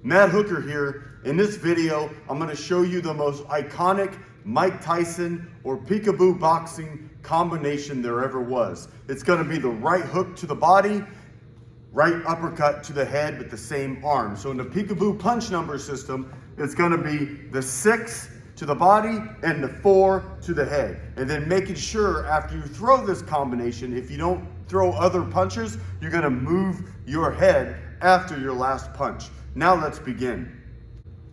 Matt Hooker here. In this video, I'm going to show you the most iconic Mike Tyson or Peekaboo Boxing combination there ever was. It's going to be the right hook to the body, right uppercut to the head with the same arm. So in the Peekaboo punch number system, it's going to be the 6 to the body and the 4 to the head. And then making sure after you throw this combination, if you don't throw other punches, you're going to move your head after your last punch. Now let's begin.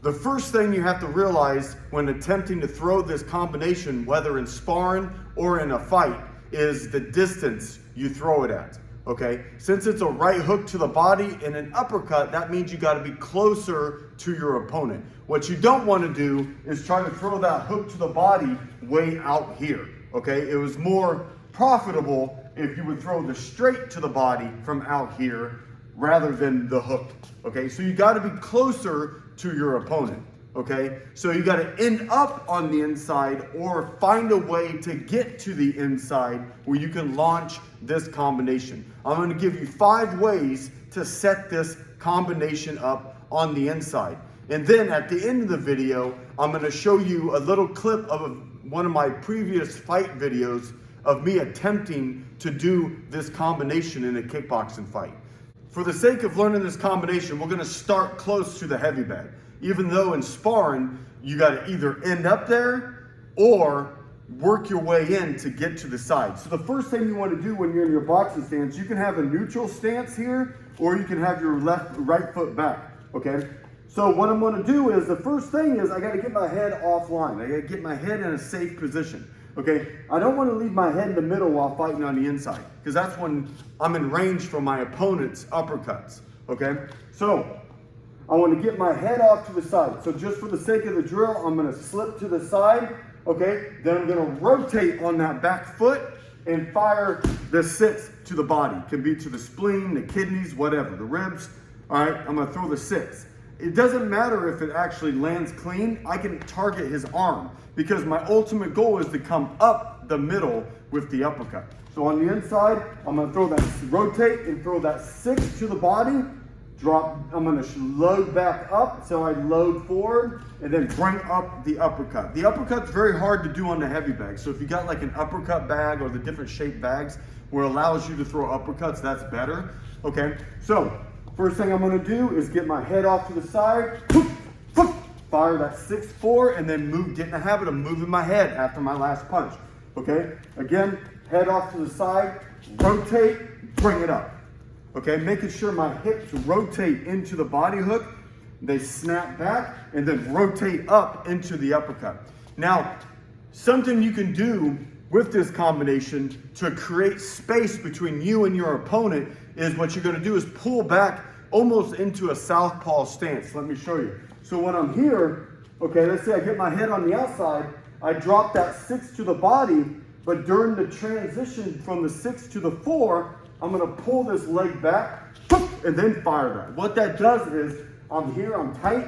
The first thing you have to realize when attempting to throw this combination, whether in sparring or in a fight, is the distance you throw it at. Okay, since it's a right hook to the body and an uppercut, that means you got to be closer to your opponent. What you don't want to do is try to throw that hook to the body way out here. Okay, it was more profitable if you would throw the straight to the body from out here rather than the hook. Okay, so you got to be closer to your opponent. Okay, so you got to end up on the inside or find a way to get to the inside where you can launch this combination. I'm going to give you 5 ways to set this combination up on the inside. And then at the end of the video, I'm going to show you a little clip of one of my previous fight videos of me attempting to do this combination in a kickboxing fight. For the sake of learning this combination, we're going to start close to the heavy bag. Even though in sparring, you got to either end up there or work your way in to get to the side. So the first thing you want to do when you're in your boxing stance, you can have a neutral stance here, or you can have your right foot back, okay? So what I'm going to do is, the first thing is I got to get my head offline. I got to get my head in a safe position, okay? I don't want to leave my head in the middle while fighting on the inside, because that's when I'm in range for my opponent's uppercuts, okay? So I want to get my head off to the side. So just for the sake of the drill, I'm going to slip to the side, okay? Then I'm going to rotate on that back foot and fire the 6 to the body. It can be to the spleen, the kidneys, whatever, the ribs. All right, I'm going to throw the 6. It doesn't matter if it actually lands clean. I can target his arm because my ultimate goal is to come up the middle with the uppercut. So on the inside, I'm going to throw that, rotate and throw that 6 to the body. Drop, I'm going to load back up, so I load forward and then bring up the uppercut. The uppercut's very hard to do on the heavy bag, so if you got like an uppercut bag or the different shaped bags where it allows you to throw uppercuts, that's better. Okay, so first thing I'm going to do is get my head off to the side, fire that 6-4, and then get in the habit of moving my head after my last punch. Okay, again, head off to the side, rotate, bring it up. Okay, making sure my hips rotate into the body hook, they snap back, and then rotate up into the uppercut. Now, something you can do with this combination to create space between you and your opponent is what you're going to do is pull back almost into a southpaw stance. Let me show you. So when I'm here, okay, let's say I get my head on the outside, I drop that 6 to the body, but during the transition from the 6 to the 4, I'm going to pull this leg back and then fire that. What that does is I'm here, I'm tight,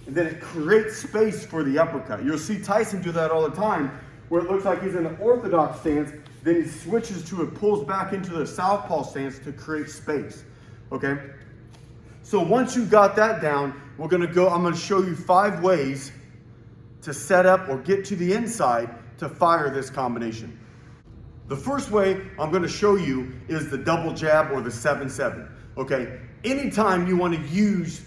and then it creates space for the uppercut. You'll see Tyson do that all the time where it looks like he's in an orthodox stance, then he switches to it, pulls back into the southpaw stance to create space. Okay? So once you got that down, I'm going to show you 5 ways to set up or get to the inside to fire this combination. The first way I'm going to show you is the double jab or the 7-7. Okay, anytime you want to use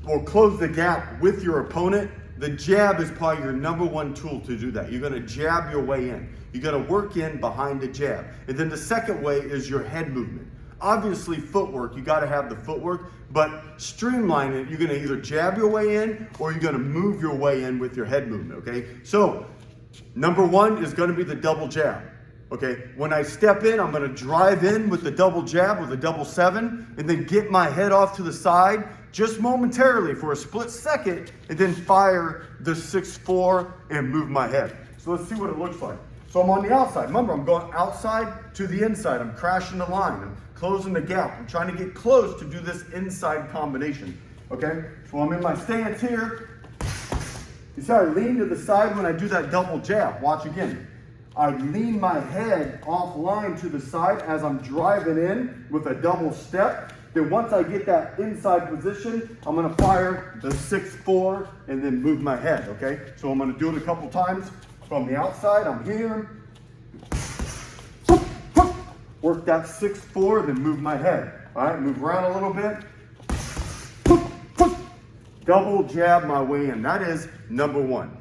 or close the gap with your opponent, the jab is probably your #1 tool to do that. You're going to jab your way in. You're going to work in behind the jab. And then the second way is your head movement. Obviously footwork, you got to have the footwork, but streamline it. You're going to either jab your way in or you're going to move your way in with your head movement, okay? So #1 is going to be the double jab. Okay, when I step in, I'm going to drive in with the double jab or the double 7 and then get my head off to the side just momentarily for a split second and then fire the 6-4 and move my head. So let's see what it looks like. So I'm on the outside. Remember, I'm going outside to the inside. I'm crashing the line. I'm closing the gap. I'm trying to get close to do this inside combination. Okay, so I'm in my stance here. You see I lean to the side when I do that double jab. Watch again. I lean my head offline to the side as I'm driving in with a double step. Then once I get that inside position, I'm gonna fire the 6-4 and then move my head, okay? So I'm gonna do it a couple times. From the outside, I'm here. Work that 6-4, then move my head. All right, move around a little bit. Double jab my way in. That is number 1.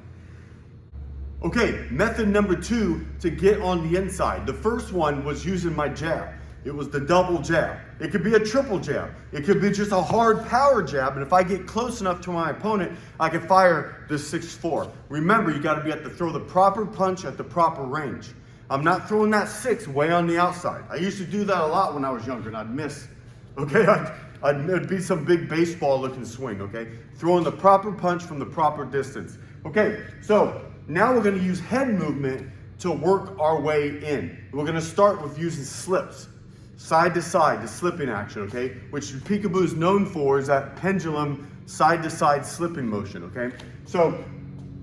Okay, method number 2 to get on the inside. The first one was using my jab. It was the double jab. It could be a triple jab. It could be just a hard power jab. And if I get close enough to my opponent, I can fire the 6-4. Remember, you gotta be able to throw the proper punch at the proper range. I'm not throwing that 6 way on the outside. I used to do that a lot when I was younger and I'd miss. Okay, it'd be some big baseball looking swing, okay? Throwing the proper punch from the proper distance. Okay, so now we're gonna use head movement to work our way in. We're gonna start with using slips. Side to side, the slipping action, okay? Which Peekaboo is known for is that pendulum side to side slipping motion, okay? So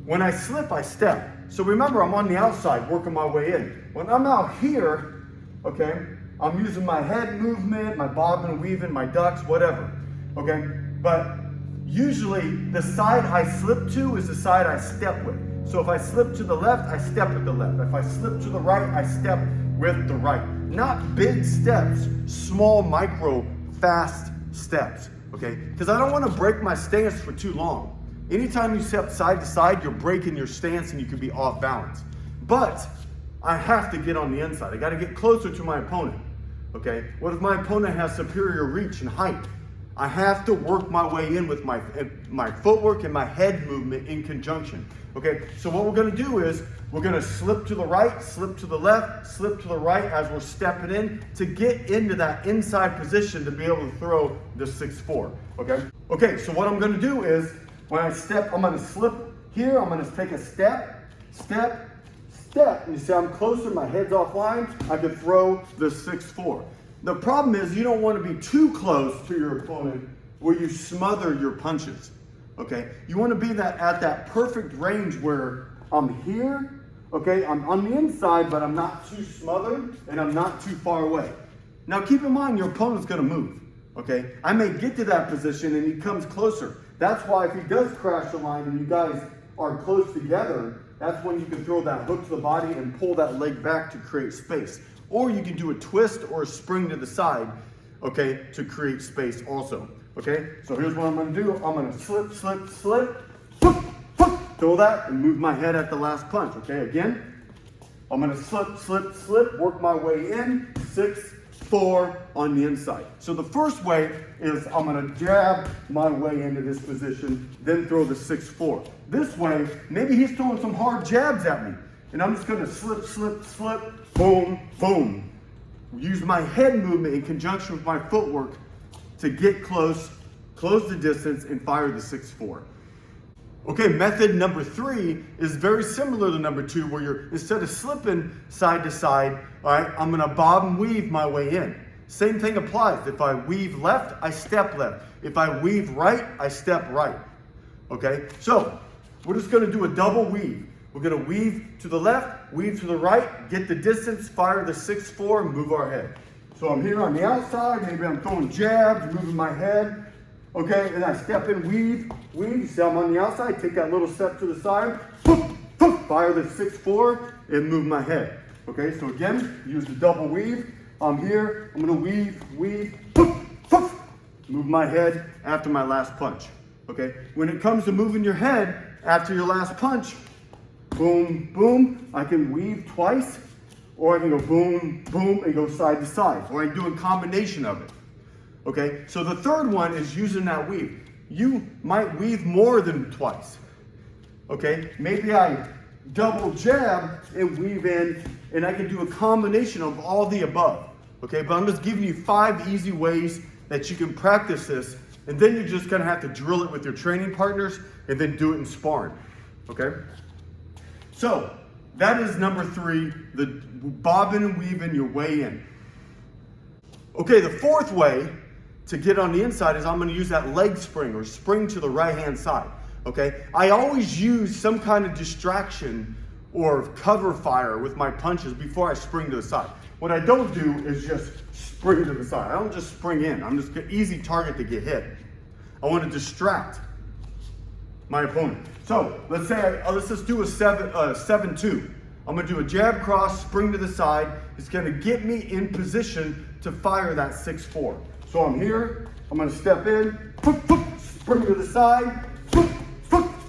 when I slip, I step. So remember, I'm on the outside working my way in. When I'm out here, okay, I'm using my head movement, my bobbing and weaving, my ducks, whatever, okay? But usually the side I slip to is the side I step with. So if I slip to the left, I step with the left. If I slip to the right, I step with the right. Not big steps, small, micro, fast steps, okay? Because I don't want to break my stance for too long. Anytime you step side to side, you're breaking your stance and you can be off balance. But I have to get on the inside. I got to get closer to my opponent, okay? What if my opponent has superior reach and height? I have to work my way in with my footwork and my head movement in conjunction, okay? So what we're going to do is we're going to slip to the right, slip to the left, slip to the right as we're stepping in to get into that inside position to be able to throw the 6-4, okay? Okay, so what I'm going to do is when I step, I'm going to slip here. I'm going to take a step, step, step. You see I'm closer, my head's offline. I can throw the 6-4. The problem is you don't want to be too close to your opponent where you smother your punches, okay? You want to be at that perfect range where I'm here, okay? I'm on the inside, but I'm not too smothered and I'm not too far away. Now keep in mind your opponent's going to move, okay? I may get to that position and he comes closer. That's why if he does crash the line and you guys are close together, that's when you can throw that hook to the body and pull that leg back to create space. Or you can do a twist or a spring to the side, okay, to create space also, okay? So here's what I'm gonna do. I'm gonna slip, slip, slip, throw that and move my head at the last punch, okay? Again, I'm gonna slip, slip, slip, work my way in, 6-4 on the inside. So the first way is I'm gonna jab my way into this position, then throw the 6-4. This way, maybe he's throwing some hard jabs at me, and I'm just gonna slip, slip, slip, boom, boom. Use my head movement in conjunction with my footwork to get close, close the distance, and fire the 6-4. Okay, method number 3 is very similar to number 2, where you're, instead of slipping side to side, all right, I'm gonna bob and weave my way in. Same thing applies. If I weave left, I step left. If I weave right, I step right. Okay, so we're just gonna do a double weave. We're gonna weave to the left, weave to the right, get the distance, fire the 6-4, and move our head. So I'm here on the outside, maybe I'm throwing jabs, moving my head, okay, and I step in, weave, weave. See I'm on the outside, take that little step to the side, fire the 6-4, and move my head. Okay, so again, use the double weave. I'm here, I'm gonna weave, weave, move my head after my last punch. Okay, when it comes to moving your head after your last punch, boom, boom, I can weave twice, or I can go boom, boom, and go side to side, or I can do a combination of it. Okay, so the third one is using that weave. You might weave more than twice. Okay, maybe I double jab and weave in, and I can do a combination of all the above. Okay, but I'm just giving you 5 easy ways that you can practice this, and then you're just gonna have to drill it with your training partners and then do it in sparring. Okay? So that is number 3, the bobbing and weaving your way in. Okay, the fourth way to get on the inside is I'm gonna use that leg spring or spring to the right-hand side, okay? I always use some kind of distraction or cover fire with my punches before I spring to the side. What I don't do is just spring to the side. I don't just spring in. I'm just an easy target to get hit. I want to distract my opponent. So let's say, let's just do a 7-2. I'm gonna do a jab cross, spring to the side. It's gonna get me in position to fire that 6-4. So I'm here, I'm gonna step in, spring to the side,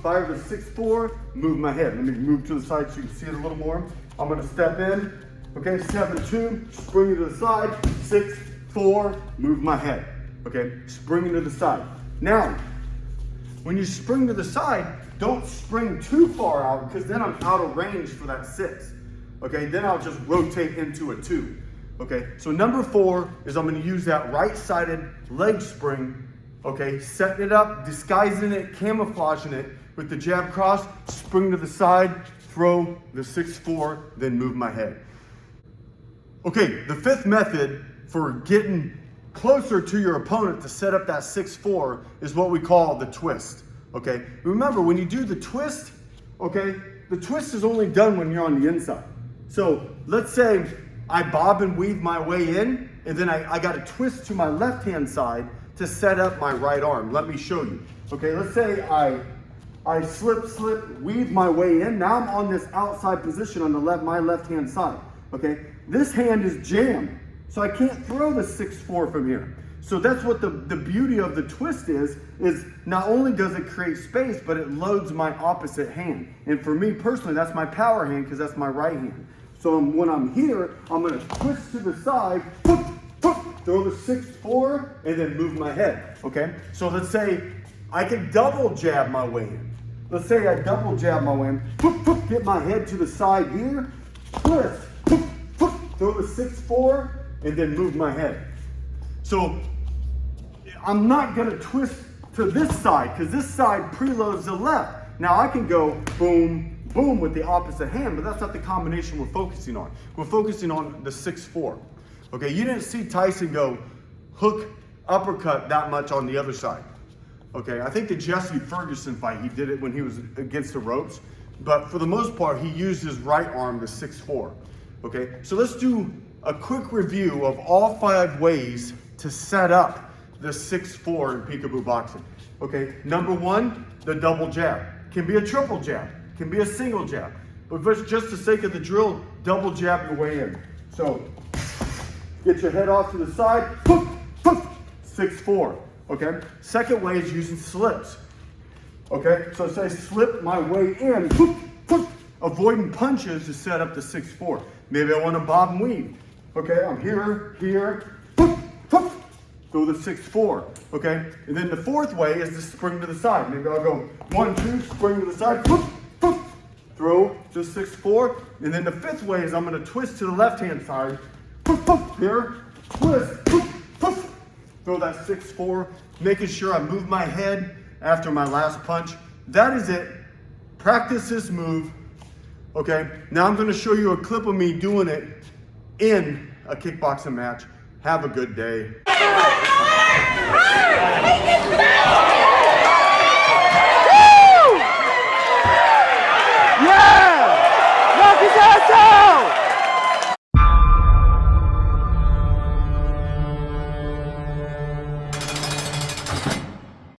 fire the 6-4, move my head. Let me move to the side so you can see it a little more. I'm gonna step in, okay, 7-2, spring to the side, 6-4, move my head, okay, spring to the side. Now, when you spring to the side, don't spring too far out because then I'm out of range for that 6. Okay, then I'll just rotate into a 2. Okay, so number 4 is I'm gonna use that right-sided leg spring, okay, setting it up, disguising it, camouflaging it with the jab cross, spring to the side, throw the 6-4, then move my head. Okay, the 5th method for getting closer to your opponent to set up that 6-4 is what we call the twist. Okay, remember when you do the twist, okay, the twist is only done when you're on the inside. So let's say I bob and weave my way in, and then I got a twist to my left-hand side to set up my right arm. Let me show you. Okay, let's say I slip, weave my way in. Now I'm on this outside position on my left-hand side. Okay, this hand is jammed, so I can't throw the 6-4 from here. So that's what the beauty of the twist is not only does it create space, but it loads my opposite hand. And for me personally, that's my power hand because that's my right hand. So when I'm here, I'm gonna twist to the side, throw the 6-4, and then move my head, okay? So let's say I can double jab my way in. Let's say I double jab my way in, get my head to the side here, twist, throw the 6-4, and then move my head. So I'm not gonna twist to this side because this side preloads the left. Now I can go boom, boom with the opposite hand, but that's not the combination we're focusing on. We're focusing on the 6-4. Okay, you didn't see Tyson go hook, uppercut that much on the other side. Okay, I think the Jesse Ferguson fight, he did it when he was against the ropes, but for the most part, he used his right arm, the 6-4. Okay, so let's do a quick review of all 5 ways to set up the 6-4 in Peekaboo Boxing. Okay, number 1, the double jab. Can be a triple jab, can be a single jab. But just for the sake of the drill, double jab your way in. So, get your head off to the side, 6-4, okay? Second way is using slips. Okay, so say slip my way in, avoiding punches to set up the 6-4. Maybe I want to bob and weave. Okay, I'm here, throw the 6-4, okay? And then the 4th way is to spring to the side. Maybe I'll go 1-2, spring to the side, throw the 6-4. And then the 5th way is I'm gonna twist to the left-hand side, here, twist, throw that 6-4, making sure I move my head after my last punch. That is it. Practice this move, okay? Now I'm gonna show you a clip of me doing it in a kickboxing match. Have a good day.